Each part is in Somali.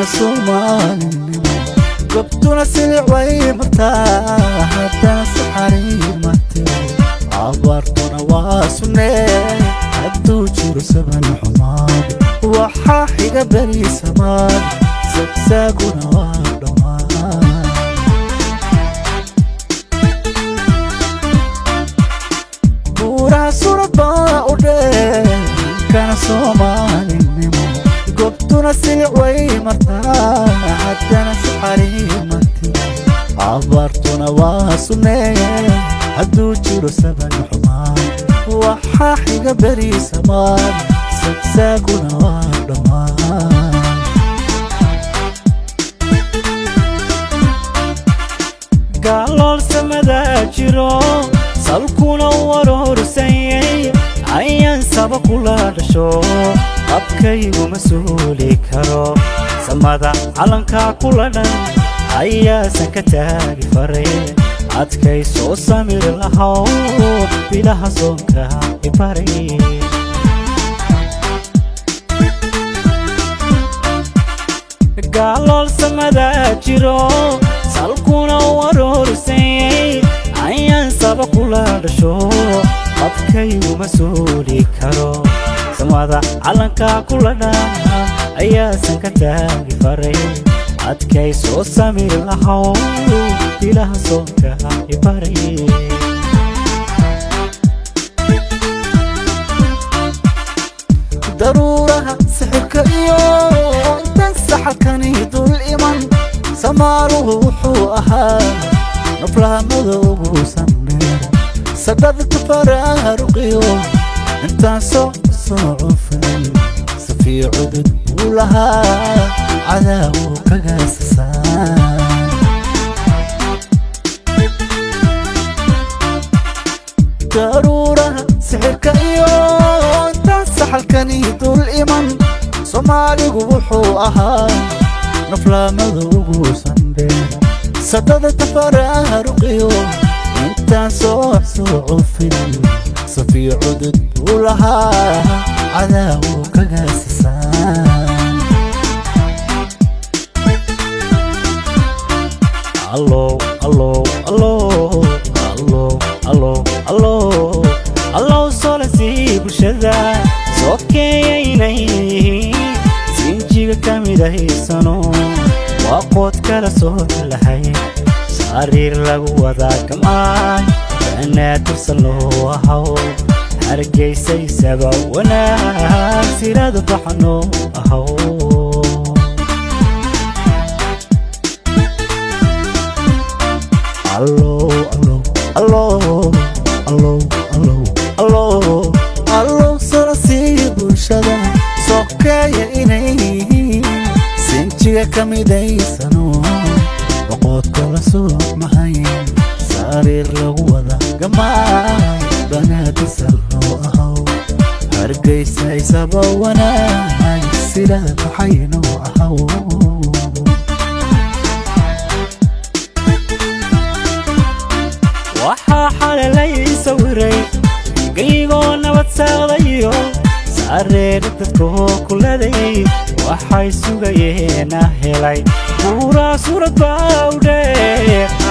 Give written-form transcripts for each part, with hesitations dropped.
كان صومالي قبتنا سلع ويمرتاح حتى سحري متي عبرتنا واسني هدو جيرو سبن حماد وحاحي قبلي سماد سبساقنا وادمان بورا سورة باودي كان صومالي قبتنا سلع ويمرتاح حتى سحري متي عبرتنا واسني هدو جيرو سبن حماد وحاحي قبلي سماد سبساقنا وادمان قالوا السمدا جيرو سالكونا ورورسيي عيان سبقوا لا دشو abkaygu masuuli karo samada calanka kulana ayaasan ka taagi faray adkay soo samir lahaw bilaha soonka ibaray gaalol samada jiro salkuna warorsay ayaan sabaqula dhasho abkaygu masuuli karo samada calanka kulana ayaasan ka taagi faray adkay soo samir lahaw bilaha soonka ibaray ضرورها سحرك iyo intan saxalkani dul iman samaaruhu ahaa naflaamada ugu sanneer sadadka faraaruqiyo intan صعفن سفي عدد ولها عذاب كجاسسان ضرورها سحرك iyo saxalkani dul iman Soomaaligu wuxuu ahaa naflaamada ugu sandeer sadada tafaraaruqiyo intaan soo cufin safi cudud ولها عذاب كجاسسان الله الله الله الله الله الله الله صلتي برشدا سوكييني سنجيغا كاميداي سانو وقود كلا صوت لهي سارير لغو ودا كمان انا ترسلو وهو hargeysay saba wanaag sirada baxno ahaw allo allo allo allo allo allo allo sarasi bulshada sokeeya inay sinjiga kamidaysano boqod kala soo mahay sariir lagu wada gamaa بنادي سلو أهو hargeysay saba wanaag sirada baxayno ahaw waxaa xalalay sawiray gaygo nabad saadayo sareer dadku kuladay waxay sugayeen helay buura suurad baawde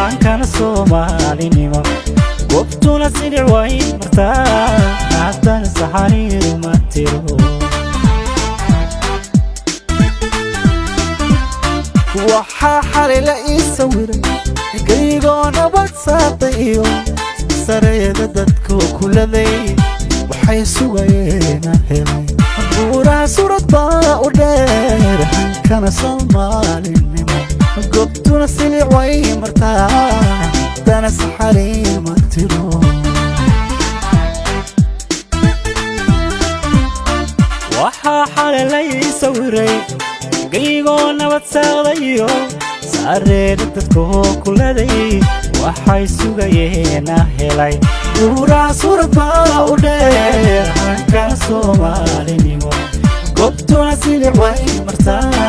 aan kana Soomaalinimo قبتنا سلع ويمرتاح حتى سحري متيرو وحاحر لأي سويري قيقونا باتساطيو سريد دادكو كل ذي وحيسوغينا هلي بورا سورة باودير كان Soomaalinimo قبتنا سلع ويمرتاح أنا سحري متيرو وحاحر لي سويري قيقو نبات ساغديو سارير دادكو كلدي waxay sugayeen helay buura suurad baawdeer kan Soomaalinimo goobtuna silic way martaa